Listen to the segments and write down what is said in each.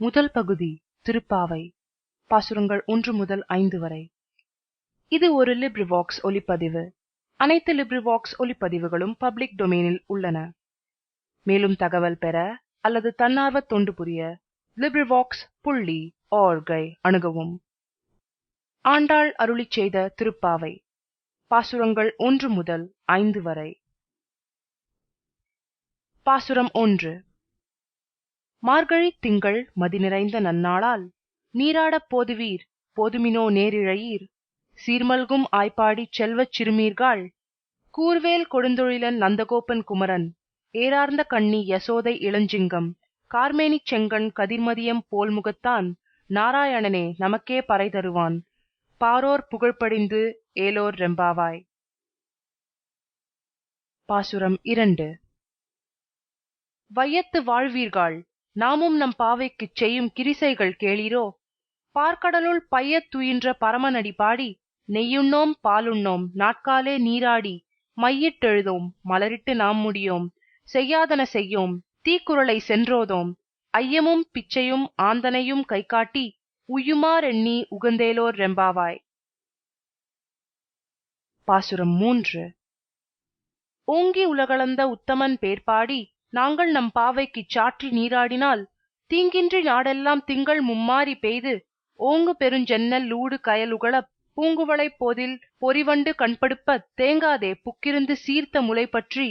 முதல் பகுதி திருப்பாவை. பாசுரங்கள் 1 முதல் 5 வரை. இது ஒரு லிப்ரிவாக்ஸ் ஒலிப்பதிவு. அனைத்து லிப்ரிவாக்ஸ் ஒலிப்பதிவுகளும் பப்ளிக் டொமைனில் உள்ளன. மேலும் தகவல் பெற அல்லது தன்னார்வ தொண்டு புரிய LibriVox.org-ஐ அணுகவும். ஆண்டாள் அருளிச் செய்த திருப்பாவை. பாசுரங்கள் 1 முதல் 5 வரை. பாசுரம் 1. மார்கழி திங்கள் மதி நிறைந்த நன்னாளால் நீராடப் போதுவீர் போதுமினோ நேரிழையீர் சீர்மல்கும் ஆய்ப்பாடிச் செல்வச் சிறுமீர்காள் கூர்வேல் கொடுந்தொழிலன் நந்தகோபன் குமரன் ஏரார்ந்த கண்ணி யசோதை இளஞ்சிங்கம் கார்மேனிச் செங்கண் கதிர்மதியம் போல்முகத்தான் நாராயணனே நமக்கே பறை தருவான் பாரோர் புகழ்படிந்து ஏலோர் ரெம்பாவாய். பாசுரம் 2. வையத்து வாழ்வீர்கள் நாமும் நம் பாவைக்குச் செய்யும் கிரிசைகள் கேளீரோ பார்க்கடலுள் பையத் துயின்ற பரமனடி பாடி நெய்யுண்ணோம் பாலுண்ணோம் நாட்காலே நீராடி மையிட்டெழுதோம் மலரிட்டு நாம் முடியோம் செய்யாதன செய்யோம் தீக்குறளை சென்றோதோம் ஐயமும் பிச்சையும் ஆந்தனையும் கைகாட்டி உய்யுமாறெண்ணி உகந்தேலோர் ரெம்பாவாய். பாசுரம் 3. ஓங்கி உலகளந்த உத்தமன் பேர்பாடி நாங்கள் நம் பாவைக்குச் சாற்றி நீராடினால் தீங்கின்றி நாடெல்லாம் திங்கள் மும்மாரி பெய்து ஓங்கு பெருஞ்சென்னல் ஊடு கயலுகளப் பூங்குவளை போதில் பொறிவண்டு கண்படுப்ப தேங்காதே புக்கிருந்து சீர்த்த முலை பற்றி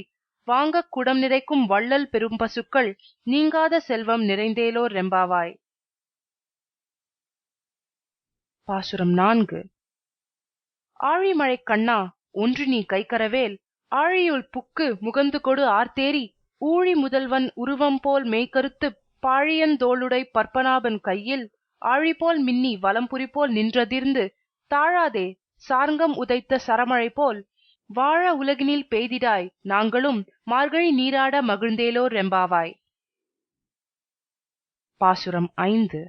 வாங்கக் குடம் நிறைக்கும் வள்ளல் பெரும் பசுக்கள் நீங்காத செல்வம் நிறைந்தேலோர் ரெம்பாவாய். பாசுரம் 4. ஆழிமழை கண்ணா ஒன்று நீ கைக்கரவேல் ஆழியுள் புக்கு முகந்து கொடு ஆர்த்தேரி ஊழி முதல்வன் உருவம் போல் மெய்கருத்து பாழியந்தோளுடை பற்பனாபன் கையில் ஆழிபோல் மின்னி வலம்புரிபோல் நின்றதிர்ந்து தாழாதே சார்ங்கம் உதைத்த சரமழை போல் வாழ உலகினில் பெய்திடாய் நாங்களும் மார்கழி நீராட மகிழ்ந்தேலோர் ரெம்பாவாய். பாசுரம் 5.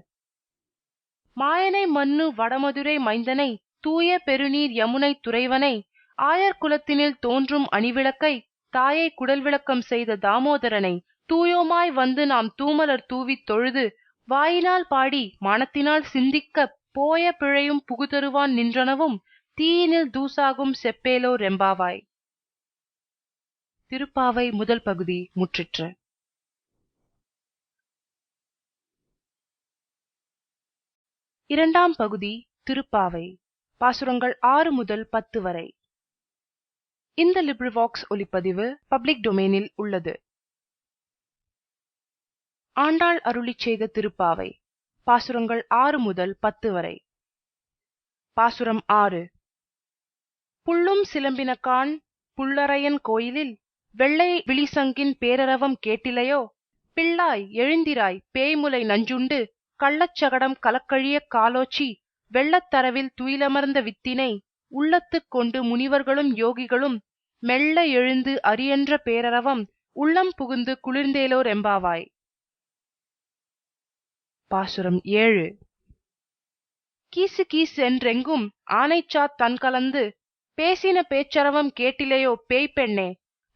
மாயனை மன்னு வடமதுரை மைந்தனை தூய பெருநீர் யமுனை துறைவனை ஆயர் குலத்தினில் தோன்றும் அணிவிளக்கை தாயை குடல் விளக்கம் செய்த தாமோதரனை தூயோமாய் வந்து நாம் தூமலர் தூவித் தொழுது வாயினால் பாடி மனத்தினால் சிந்திக்க போய பிழையும் புகுதருவான் நின்றனவும் தீயினில் தூசாகும் செப்பேலோ ரெம்பாவாய். திருப்பாவை முதல் பகுதி முற்றிற்று. இரண்டாம் பகுதி திருப்பாவை. பாசுரங்கள் 6 முதல் 10 வரை. இந்த லிப்ரிவாக்ஸ் ஒலிப்பதிவு பப்ளிக் டொமைனில் உள்ளது. ஆண்டாள் அருளிச் செய்த திருப்பாவை. பாசுரங்கள் 6 முதல் 10 வரை. பாசுரம் 6. புள்ளும் சிலம்பினகான் புள்ளரையன் கோயிலில் வெள்ளை விழிசங்கின் பேரரவம் கேட்டிலையோ பிள்ளாய் எழுந்திராய் பேய்முலை நஞ்சுண்டு கள்ளச்சகடம் கலக்கழிய காலோச்சி வெள்ளத்தரவில் துயிலமர்ந்த வித்தினை உள்ளத்துக் கொண்டு முனிவர்களும் யோகிகளும் மெல்ல எழுந்து அரியன்ற பேரரவம் உள்ளம் புகுந்து குளிர்ந்தேலோ ரெம்பாவாய். பாசுரம் 7. கீசு கீசு என்றெங்கும் ஆனைச்சாத் தன் கலந்து பேசின பேச்சரவம் கேட்டிலையோ பேய்ப்பெண்ணே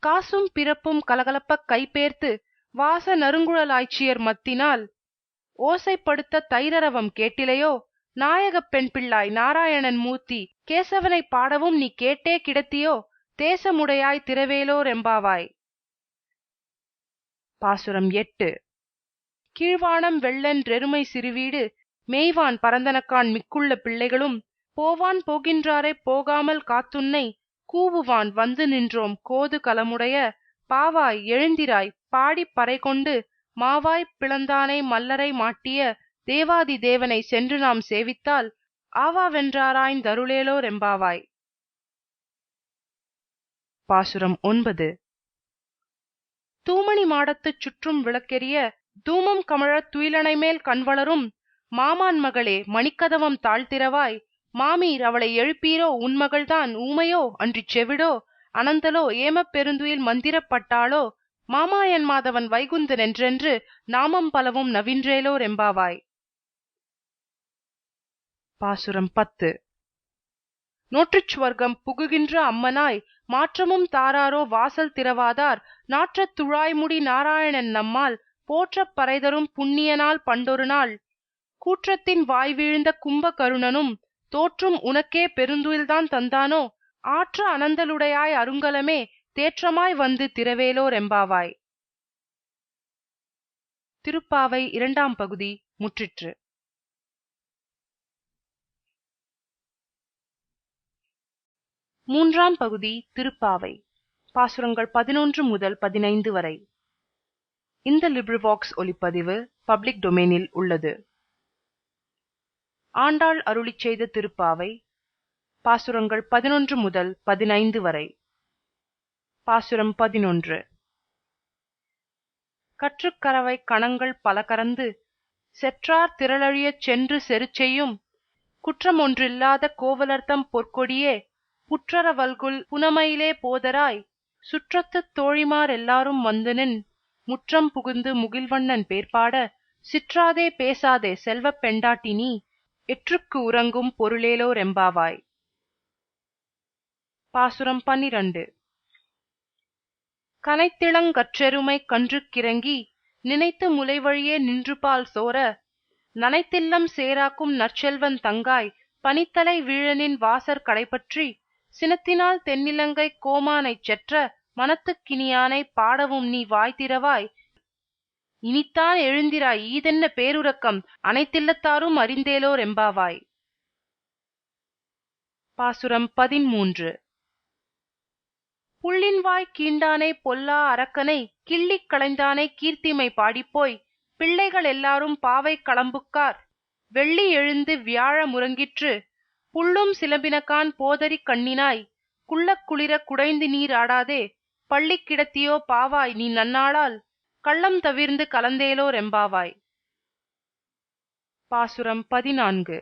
காசும் பிறப்பும் கலகலப்பக் கைபேர்த்து வாச நறுங்குழலாய்ச்சியர் மத்தினால் ஓசைப்படுத்த தைரரவம் கேட்டிலையோ நாயகப் பெண் பிள்ளாய் நாராயணன் மூர்த்தி கேசவனை பாடவும் நீ கேட்டே கிடத்தியோ தேசமுடையாய் திரவேலோ ரெம்பாவாய். பாசுரம் 8. கீழ்வானம் வெள்ளென்றெருமை சிறுவீடு மேய்வான் பரந்தனக்கான் மிக்குள்ள பிள்ளைகளும் போவான் போகின்றாரை போகாமல் காத்துன்னை கூவுவான் வந்து நின்றோம் கோது கலமுடைய பாவாய் எழுந்திராய் பாடிப் பறை கொண்டு மாவாய் பிளந்தானை மல்லரை மாட்டிய தேவாதி தேவனை சென்று நாம் சேவித்தால் ஆவாவென்றாராய்ந் தருளேலோ ரெம்பாவாய். பாசுரம் 9. தூமணி மாடத்துச் சுற்றும் விளக்கெரிய தூமம் கமழத் துயிலணை மேல் கண்வளரும் மாமான் மகளே மணிக்கதவம் தாழ்த்திரவாய் மாமீர் அவளை எழுப்பீரோ உன்மகள்தான் ஊமையோ அன்றிச் செவிடோ அனந்தலோ ஏமப் பெருந்துயில் மந்திரப்பட்டாளோ மாமாயன் மாதவன் வைகுந்தன் என்றென்று நாமம் பலவும் நவின்றேலோ ரெம்பாவாய். பாசுரம் 10. நோற்றுச் சுவர்க்கம் புகுகின்ற அம்மனாய் மாற்றமும் தாராரோ வாசல் திறவாதார் நாற்றத் துழாய்முடி நாராயணன் நம்மால் போற்றப் பறைதரும் புண்ணியனால் பண்டொரு நாள் கூற்றத்தின் வாய் வீழ்ந்த கும்ப கருணனும் தோற்றும் உனக்கே பெருந்துயில்தான் தந்தானோ ஆற்ற அனந்தலுடையாய் அருங்கலமே தேற்றமாய் வந்து திரவேலோர் எம்பாவாய். திருப்பாவை இரண்டாம் பகுதி முற்றிற்று. மூன்றாம் பகுதி திருப்பாவை. பாசுரங்கள் 11 முதல் 15 வரை. இந்த லிப்ரிவாக்ஸ் ஒலிப்பதிவு பப்ளிக் டொமைனில் உள்ளது. ஆண்டாள் அருளிச் செய்த திருப்பாவை. பாசுரங்கள் 11 முதல் 15 வரை. பாசுரம் 11. கற்றுக்கரவை கணங்கள் பல கறந்து செற்றார் திரளழியச் சென்று செருச்செய்யும் குற்றமொன்றில்லாத கோவலர்தம் பொற்கொடியே புற்றர வல்குல் புனமையிலே போதராய் சுற்றத்துத் தோழிமார் எல்லாரும் வந்துனின் முற்றம் புகுந்து முகில்வண்ணன் பேர்பாட சிற்றாதே பேசாதே செல்வப் பெண்டாட்டி நீ எற்றுக்கு உறங்கும் பொருளேலோர் எம்பாவாய். பாசுரம் 12. கனைத்திளங்கற்றெருமை கன்றுக்கிறங்கி நினைத்து முலைவழியே நின்றுபால் சோர நனைத்தில்லம் சேராக்கும் நற்செல்வன் தங்காய் பனித்தலை வீழனின் வாசற் கடைபற்றி சினத்தினால் தென்னிலங்கை கோமானைச் செற்ற மனத்துக்கினியானை பாடவும் நீ வாய்த்திரவாய் இனித்தான் எழுந்திராய் ஈதென்ன பேருறக்கம் அனைத்தில்லத்தாரும் அறிந்தேலோர் எம்பாவாய். பாசுரம் 13. புள்ளின்வாய் கீண்டானை பொல்லா அரக்கனை கிள்ளிக் களைந்தானை கீர்த்திமை பாடிப்போய் பிள்ளைகள் எல்லாரும் பாவை களம்புக்கார் வெள்ளி எழுந்து வியாழ முறங்கிற்று புள்ளும் சிலம்பினகான் போதரி கண்ணினாய் குள்ளக் குளிர குடைந்து நீர் ஆடாதே பள்ளிக் கிடத்தியோ பாவாய் நீ நன்னாளால் கள்ளம் தவிர்ந்து கலந்தேலோர் எம்பாவாய். பாசுரம் 14.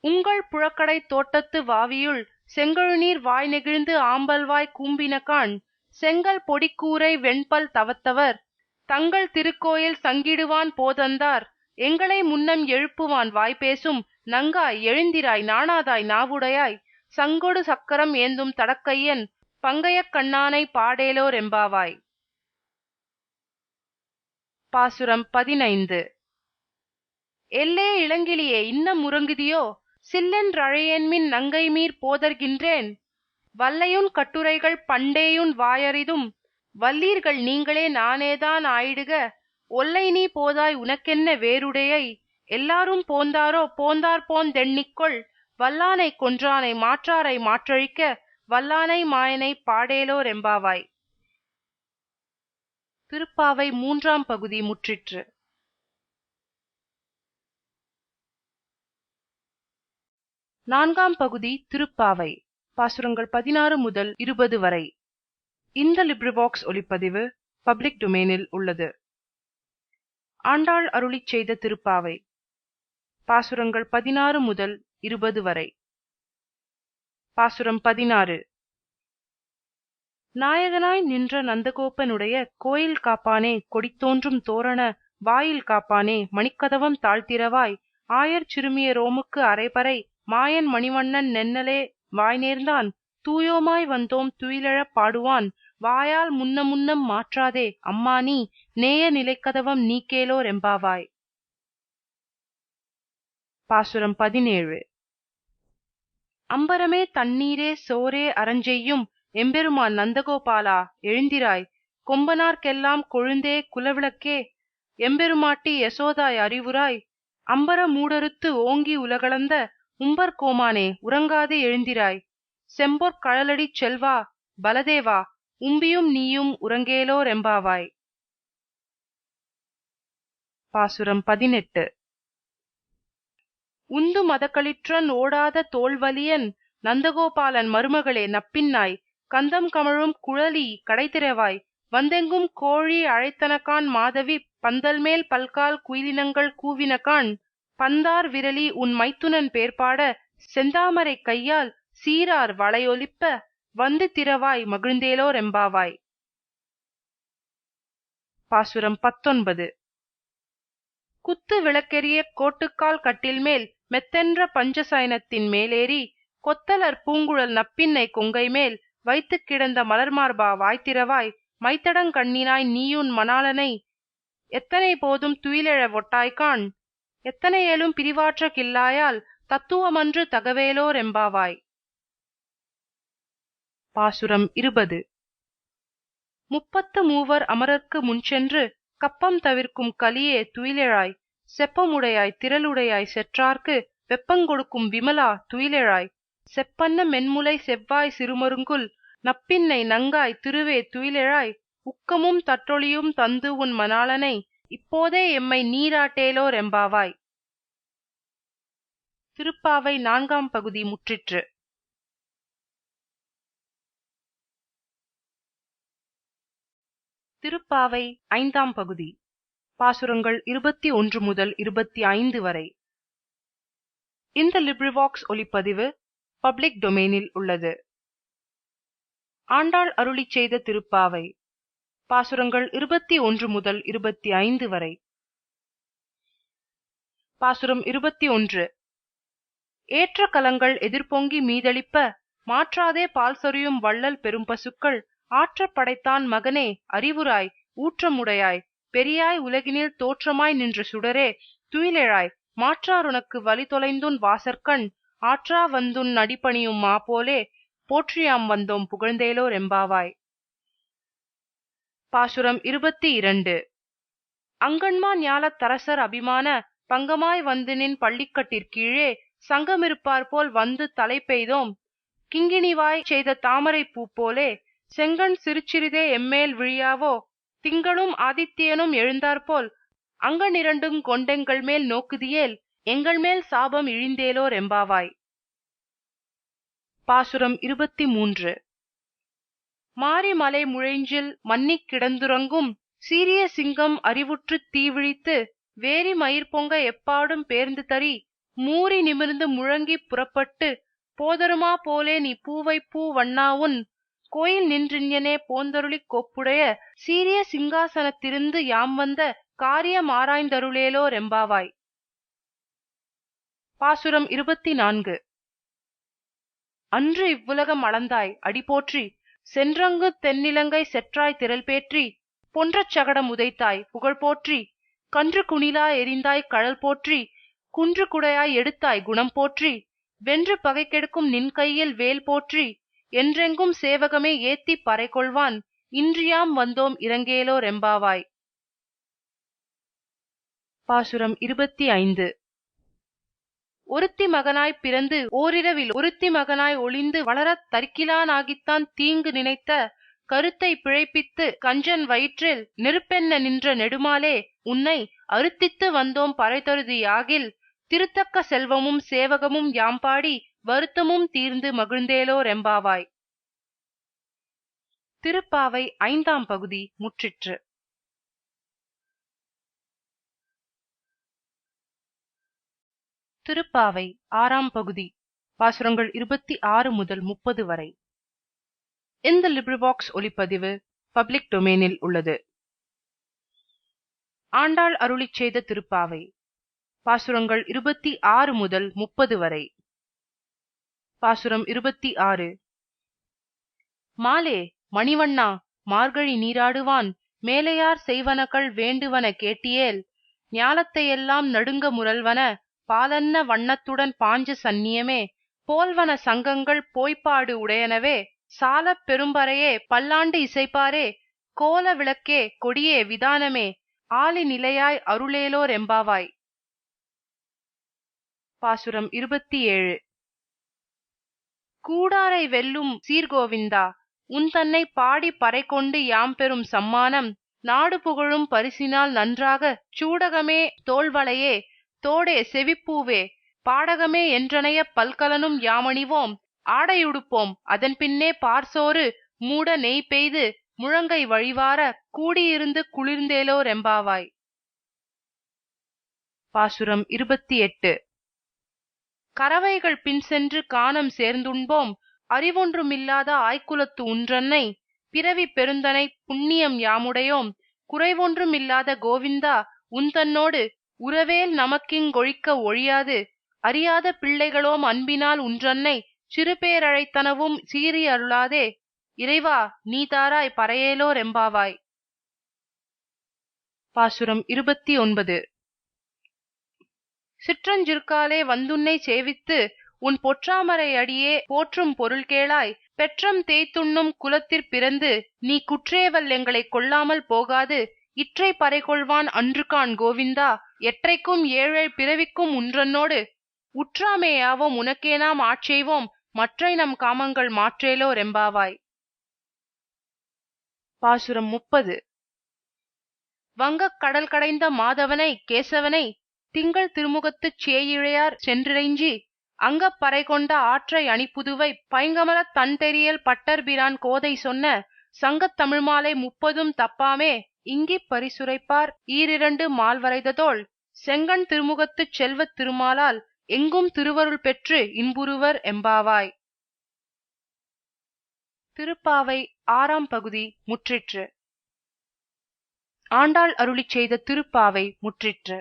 உங்கள் புழக்கடை தோட்டத்து வாவியுள் செங்கழுநீர் வாய் நெகிழ்ந்து ஆம்பல்வாய் கூம்பினகான் செங்கல் பொடிக்கூரை வெண்பல் தவத்தவர் தங்கள் திருக்கோயில் சங்கிடுவான் போதந்தார் எங்களை முன்னம் எழுப்புவான் வாய்பேசும் நங்காய் எழுந்திராய் நாணாதாய் நாவுடையாய் சங்கொடு சக்கரம் ஏந்தும் தடக்கையன் பங்கையக் கண்ணானை பாடேலோர் எம்பாவாய். பாசுரம் 15. எல்லே இளங்கிளியே இன்னம் உறங்குதியோ சில்லென்றழையேன்மின் நங்கைமீர் போதர்கின்றேன் வல்லையுன் கட்டுரைகள் பண்டேயுன் வாயறிதும் வல்லீர்கள் நீங்களே நானேதான் ஆயிடுக ஒல்லை நீ போதாய் உனக்கென்ன வேறுடையை எல்லாரும் போந்தாரோ போந்தார் போந்தெண்ணிக்கொள் வல்லானை கொன்றானை மாற்றாரை மாற்றழிக்க வல்லானை மாயனை பாடேலோர் எம்பாவாய். திருப்பாவை மூன்றாம் பகுதி முற்றிற்று. நான்காம் பகுதி திருப்பாவை. பாசுரங்கள் 16 முதல் 20 வரை. இந்த லிப்ரிவாக்ஸ் ஒலிப்பதிவு பப்ளிக் டொமைனில் உள்ளது. ஆண்டாள் அருளிச் செய்த திருப்பாவை. பாசுரங்கள் 16 முதல் 20 வரை. பாசுரம் 16. நாயகனாய் நின்ற நந்தகோபனுடைய கோயில் காப்பானே கொடித்தோன்றும் தோரண வாயில் காப்பானே மணிக்கதவம் தாழ்த்திரவாய் ஆயர் சிறுமிய ரோமுக்கு அரைபறை மாயன் மணிவண்ணன் நென்னலே வாய் நேர்ந்தான் தூயோமாய் வந்தோம் துயிலெழப் பாடுவான் வாயால் முன்னம் மாற்றாதே அம்மா நீ நேய நிலைக்கதவம் நீக்கேலோர் எம்பாவாய். பாசுரம் 17. அம்பரமே தண்ணீரே சோரே அரஞ்செய்யும் எம்பெருமான் நந்தகோபாலா எழுந்திராய் கொம்பனார்க்கெல்லாம் கொழுந்தே குலவிளக்கே எம்பெருமாட்டி யசோதாய் அறிவுராய் அம்பர மூடறுத்து ஓங்கி உலகளந்த உம்பர் கோமானே உறங்காதே எழுந்திராய் செம்பொற் கழலடிச் செல்வா பலதேவா உம்பியும் நீயும் உறங்கேலோர் எம்பாவாய். பாசுரம் 18. உந்து மதக்களிற்றன் ஓடாத தோல்வலியன் நந்தகோபாலன் மருமகளே நப்பின்னாய் கந்தம் கமழும் குழலி கடைத்திரவாய் வந்தெங்கும் கோழி அழைத்தனகான் மாதவி பந்தல்மேல் பல்கால் குயிலினங்கள் கூவினகான் பந்தார் விரலி உன் மைத்துனன் பேர்பாட செந்தாமரை கையால் சீரார் வளையொலிப்ப வந்து திரவாய் மகிழ்ந்தேலோர் எம்பாவாய். பாசுரம் 19. குத்து விளக்கெரிய கோட்டுக்கால் கட்டில்மேல் மெத்தென்ற பஞ்சசயனத்தின் மேலேறி கொத்தலர் பூங்குழல் நப்பின்னை கொங்கை மேல் வைத்துக் கிடந்த மலர்மார்பா வாய்த்திரவாய் மைத்தடங் கண்ணினாய் நீயுன் மணாளனை எத்தனை போதும் துயிலெழ ஒட்டாய்கான் எத்தனை ஏலும் பிரிவாற்ற கில்லாயால் தத்துவமன்று தகவேலோர் எம்பாவாய். பாசுரம் 20. முப்பத்து மூவர் அமரர்க்கு முன்சென்று கப்பம் தவிர்க்கும் கலியே துயிலெழாய் செப்பமுடையாய் திரளுடையாய் செற்றார்க்கு வெப்பங்கொடுக்கும் விமலா துயிலெழாய் செப்பன்ன மென்முலை செவ்வாய் சிறுமருங்குல் நப்பின்னை நங்காய் திருவே துயிலெழாய் உக்கமும் தற்றொளியும் தந்து உன் மணாளனை இப்போதே எம்மை நீராட்டேலோர் எம்பாவாய். திருப்பாவை 4ஆம் பகுதி முற்றிற்று. திருப்பாவை 5ஆம் பகுதி. பாசுரங்கள் 21 முதல் 25 வரை. இந்த லிப்ரிவாக்ஸ் ஒலிப்பதிவு பப்ளிக் டொமைனில் உள்ளது. ஆண்டாள் அருளிச் செய்த திருப்பாவை. பாசுரங்கள் 21 முதல் 25 வரை. பாசுரம் 21. ஏற்ற கலங்கள் எதிர்பொங்கி மீதளிப்ப மாற்றாதே பால் சொரியும் வள்ளல் பெரும் பசுக்கள் ஆற்றப் படைத்தான் மகனே அறிவுராய் ஊற்றமுடையாய் பெரியாய் உலகினில் தோற்றமாய் நின்ற சுடரே துயிலெழாய் மாற்றாருனக்கு வழி தொலைந்துன் வாசற்கண் ஆற்றா வந்துன் நடிபணியும் மாபோலே போற்றியாம் வந்தோம் புகழ்ந்தேலோர் எம்பாவாய். பாசுரம் 22. அங்கண்மா ஞாலத் தரசர் அபிமான பங்கமாய் வந்து நின் பள்ளிக்கட்டிற்கீழே சங்கமிருப்பார் போல் வந்து தலை பெய்தோம் கிங்கிணிவாய் செய்த தாமரை பூ போலே செங்கண் சிறுசிறிதே எம்மேல் விழியாவோ திங்களும் ஆதித்யனும் எழுந்தாற்போல் அங்கனிரண்டுங் கொண்டெங்கள் மேல் நோக்குதியேல் எங்கள் மேல் சாபம் இழிந்தேலோர் எம்பாவாய். பாசுரம் 23. மாரிமலை முழைஞ்சில் மன்னிக் கிடந்துறங்கும் சீரிய சிங்கம் அறிவுற்றுத் தீவிழித்து வேரி மயிர் பொங்க எப்பாடும் பேர்ந்து தரி மூறி நிமிர்ந்து முழங்கி புறப்பட்டு போதருமா போலே நீ பூவை பூ வண்ணாவுன் கோயில் நின்றின்யனே போந்தருளிக் கோப்புடைய சீரிய சிங்காசனத்திருந்து யாம் வந்த காரியம் ஆராய்ந்தருளேலோர் எம்பாவாய். பாசுரம் 24. அன்று இவ்வுலகம் அளந்தாய் அடிபோற்றி சென்றங்கு தென்னிலங்கை செற்றாய் திரள் பேற்றி பொன்றச் சகடம் உதைத்தாய் புகழ் போற்றி கன்று குணிலா எரிந்தாய் கழல் போற்றி குன்று குடையாய் எடுத்தாய் குணம் போற்றி வென்று பகை கெடுக்கும் நின் கையில் வேல் போற்றி என்றெங்கும் சேவகமே ஏத்தி பறை கொள்வான் இன்றியாம் வந்தோம் இறங்கேலோர் எம்பாவாய். பாசுரம் 25. ஒருத்தி மகனாய் பிறந்து ஓரிரவில் ஒருத்தி மகனாய் ஒளிந்து வளரத் தரிக்கிலானாகித்தான் தீங்கு நினைத்த கருத்தை பிழைப்பித்து கஞ்சன் வயிற்றில் நெருப்பென்ன நின்ற நெடுமாலே உன்னை அருத்தித்து வந்தோம் பறைதருதி யாகில் திருத்தக்க செல்வமும் சேவகமும் யாம்பாடி வருத்தமும் தீர்ந்து மகிழ்ந்தேலோர் எம்பாவாய். திருப்பாவை 5ஆம் பகுதி முற்றிற்று. திருப்பாவை 6ஆம் பகுதி. பாசுரங்கள் 26 முதல் 30 வரை. இந்த லிப்ரிவாக்ஸ் ஒலிப்பதிவு பப்ளிக் டொமைனில் உள்ளது. ஆண்டாள் அருளிச் செய்த திருப்பாவை. பாசுரங்கள் 26 முதல் 30 வரை. பாசுரம் 26. மாலே மணிவண்ணா மார்கழி நீராடுவான் மேலையார் செய்வனகள் வேண்டுவன கேட்டியேல் ஞாலத்தையெல்லாம் நடுங்க முரல்வன பாலன்ன வண்ணத்துடன் பாஞ்ச சந்நியமே போல்வன சங்கங்கள் போய்ப்பாடு உடையனவே சாலப் பெரும்பறையே பல்லாண்டு இசைப்பாரே கோல விளக்கே கொடியே விதானமே ஆலி நிலையாய் அருளேலோர் எம்பாவாய். பாசுரம் 27. கூடாரை வெல்லும் சீர்கோவிந்தா உன் தன்னை பாடி பறை கொண்டு யாம் பெறும் சம்மானம் நாடு புகழும் பரிசினால் நன்றாக சூடகமே தோள்வளையே தோடே செவிப்பூவே பாடகமே என்றனைய பல்கலனும் யாமணிவோம் ஆடையுடுப்போம் அதன் பின்னே பார்சோறு மூட நெய் பெய்து முழங்கை வழிவார கூடியிருந்து குளிர்ந்தேலோர் எம்பாவாய். பாசுரம் 28. கறவைகள் பின் சென்று கானம் சேர்ந்துண்போம் அறிவொன்றுமில்லாத ஆய்குலத்து உன்றன்னை பிறவி பெருந்தனை புண்ணியம் யாமுடையோம் குறைவொன்றுமில்லாத கோவிந்தா உன் தன்னோடு உறவேல் நமக்கிங்கொழிக்க ஒழியாது அறியாத பிள்ளைகளோம் அன்பினால் உன்றன்னை சிறுபேரழைத்தனவும் சீறி அருளாதே இறைவா நீ தாராய் பறையேலோர் எம்பாவாய். பாசுரம் 29. சிற்றஞ்சிற்காலே வந்துன்னை சேவித்து உன் பொற்றாமரை அடியே போற்றும் பொருள் கேளாய். பெற்றம் தேய்த்துண்ணும் குலத்திற் பிறந்து நீ குற்றேவல் எங்களைக் கொள்ளாமல் போகாது. இற்றை பறைகொள்வான் அன்றுகான் கோவிந்தா, எற்றைக்கும் ஏழேழ் பிறவிக்கும் உன்றன்னோடு உற்றாமே யாவோம் உனக்கே நாம் ஆட்செய்வோம். மற்றை நம் காமங்கள் மாற்றேலோர் எம்பாவாய். பாசுரம் 30. வங்கக் கடல் கடைந்த மாதவனை கேசவனை திங்கள் திருமுகத்துச் சேயிழையார் சென்றிறைஞ்சி அங்கப் பறைகொண்ட ஆற்றை அணிப்புதுவை பைங்கமலத் தன்தெரியல் பட்டர்பிரான் கோதை சொன்ன சங்கத் தமிழ்மாலை 30 தப்பாமே இங்கிப் பரிசுரைப்பார் ஈரிரண்டு மால்வரைததோள் செங்கண் திருமுகத்துச் செல்வத் திருமாலால் எங்கும் திருவருள் பெற்று இன்புறுவர் எம்பாவாய். திருப்பாவை 6ஆம் பகுதி முற்றிற்று. ஆண்டாள் அருளிச் செய்த திருப்பாவை முற்றிற்று.